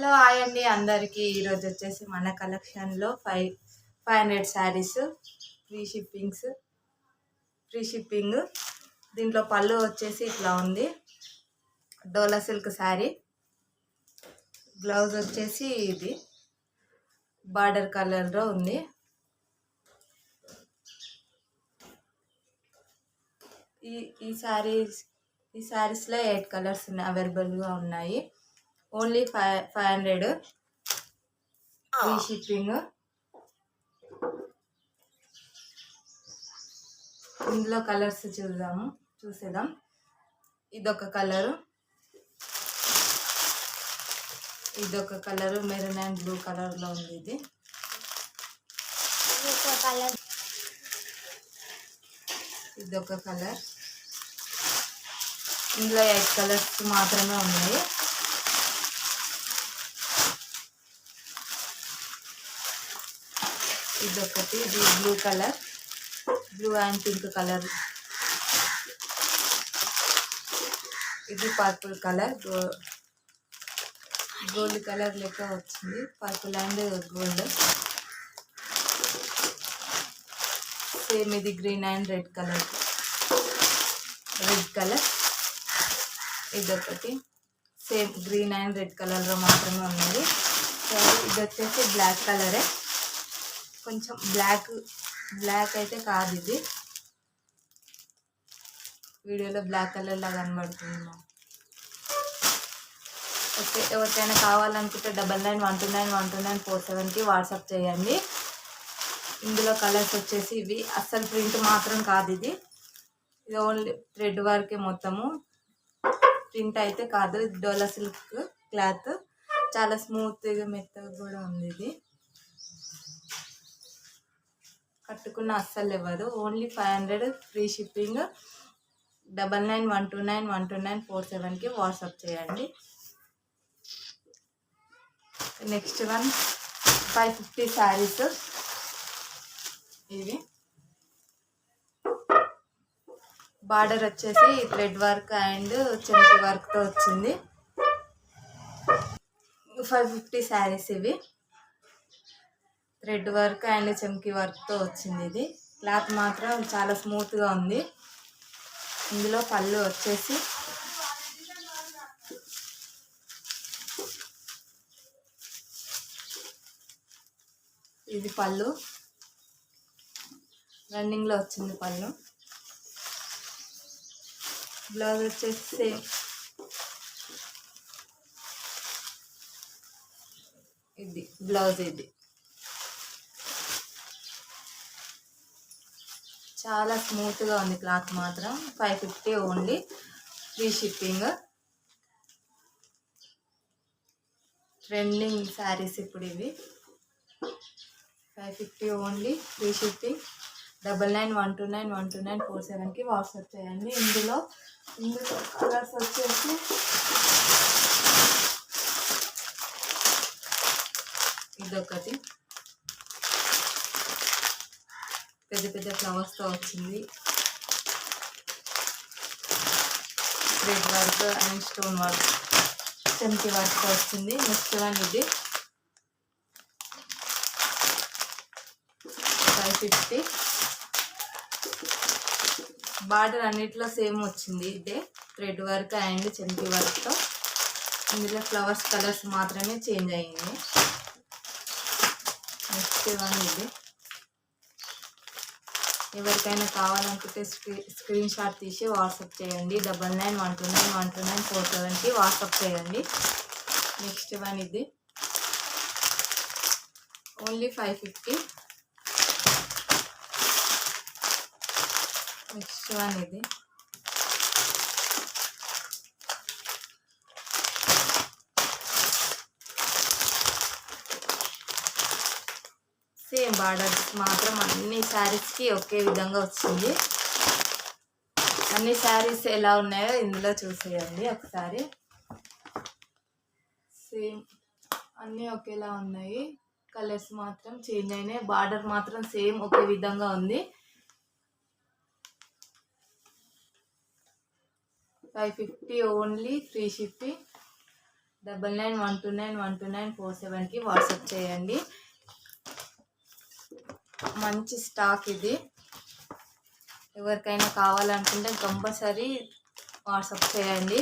Hello hi అండి అందరికీ. ఈరోజు వచ్చేసి మన కలెక్షన్లో 500 శారీస్ ఫ్రీ షిప్పింగ్. దీంట్లో పళ్ళు వచ్చేసి ఇట్లా ఉంది, డోలా సిల్క్ శారీ. బ్లౌజ్ వచ్చేసి ఇది బార్డర్ కలర్లో ఉంది. ఈ శారీస్లో 8 కలర్స్ అవైలబుల్గా ఉన్నాయి. Only 500 free shipping. ఇందులో కలర్స్ చూసేద్దాం. ఇదొక కలరు, మెరూన్ అండ్ బ్లూ కలర్లో ఉంది. ఇదొక కలర్. ఇందులో 8 కలర్స్ మాత్రమే ఉన్నాయి. ఇదొకటి, ఇది blue colour, blue and pink colour. ఇది పర్పుల్ కలర్, గోల్డ్ కలర్ లెక్క వచ్చింది, పర్పుల్ అండ్ గోల్డ్. సేమ్ ఇది గ్రీన్ అండ్ రెడ్ కలర్. ఇదొకటి సేమ్ గ్రీన్ అండ్ రెడ్ కలర్లో మాత్రమే ఉన్నది. ఇది వచ్చేసి బ్లాక్ కలరే, కొంచెం బ్లాక్ అయితే కాదు, ఇది వీడియోలో బ్లాక్ కలర్లా కనబడుతుంది. ఓకే, ఎవరికైనా కావాలనుకుంటే 9912912947కి వాట్సాప్ చేయండి. ఇందులో కలర్స్ వచ్చేసి ఇవి. అస్సలు ప్రింట్ మాత్రం కాదు, ఇది ఓన్లీ థ్రెడ్ వర్కే మొత్తము, ప్రింట్ అయితే కాదు. ఇది డోలా సిల్క్ క్లాత్, చాలా స్మూత్గా మెత్తగా కూడా ఉంది. ఇది కట్టుకున్న అస్సలు ఇవ్వదు. Only 500 free shipping. 9912912947కి వాట్సాప్ చేయండి. Next one 550 sarees. ఇవి బార్డర్ వచ్చేసి థ్రెడ్ వర్క్ అండ్ చెంకి వర్క్తో వచ్చింది. 550 శారీస్ ఇవి. థ్రెడ్ వర్క్ అండ్ చెంకి వర్క్తో వచ్చింది. ఇది క్లాత్ మాత్రం చాలా స్మూత్గా ఉంది. ఇందులో పళ్ళు వచ్చేసి ఇది పళ్ళు, రన్నింగ్లో వచ్చింది పళ్ళు. బ్లౌజ్ వచ్చేసి సేమ్ ఇది బ్లౌజ్. ఇది చాలా స్మూత్గా ఉంది క్లాత్ మాత్రం. 550 only free shipping. Trending sarees ఇప్పుడు ఇవి. 550 ఓన్లీ ఫ్రీ షిప్పింగ్. 9912912947కి వాట్సాప్ చేయండి. ఇందులో కలర్స్ వచ్చేసి ఇదొకటి పెద్ద ఫ్లవర్స్తో వచ్చింది, thread work and stone work చెంకి వర్క్తో వచ్చింది. నెక్స్ట్ వన్ ఇది 550. బార్డర్ అన్నిట్లో సేమ్ వచ్చింది. ఇదే థ్రెడ్ వర్క్ అండ్ చెంకి వర్క్తో. ఇందులో ఫ్లవర్స్ కలర్స్ మాత్రమే చేంజ్ అయ్యింది. నెక్స్ట్ వన్ ఇది. ఎవరికైనా కావాలనుకుంటే స్క్రీన్ షాట్ తీసి వాట్సాప్ చేయండి. 9912912947కి వాట్సాప్ చేయండి. నెక్స్ట్ వన్ ఇది ఓన్లీ 550. నెక్స్ట్ వన్ ఇది సేమ్ బార్డర్స్ మాత్రం అన్ని శారీస్కి ఒకే విధంగా వచ్చింది. అన్ని శారీస్ ఎలా ఉన్నాయో ఇందులో చూసేయండి ఒకసారి. సేమ్ అన్నీ ఒకేలా ఉన్నాయి, కలర్స్ మాత్రం చేంజ్ అయినాయి. బార్డర్ మాత్రం సేమ్ ఒకే విధంగా ఉంది. 550 ఓన్లీ ఫ్రీ షిప్పింగ్. 9912912947కి వాట్సాప్ చేయండి. మంచి స్టాక్ ఇది. ఎవరికైనా కావాలనుకుంటే కంపల్సరీ వాట్సాప్ చేయండి.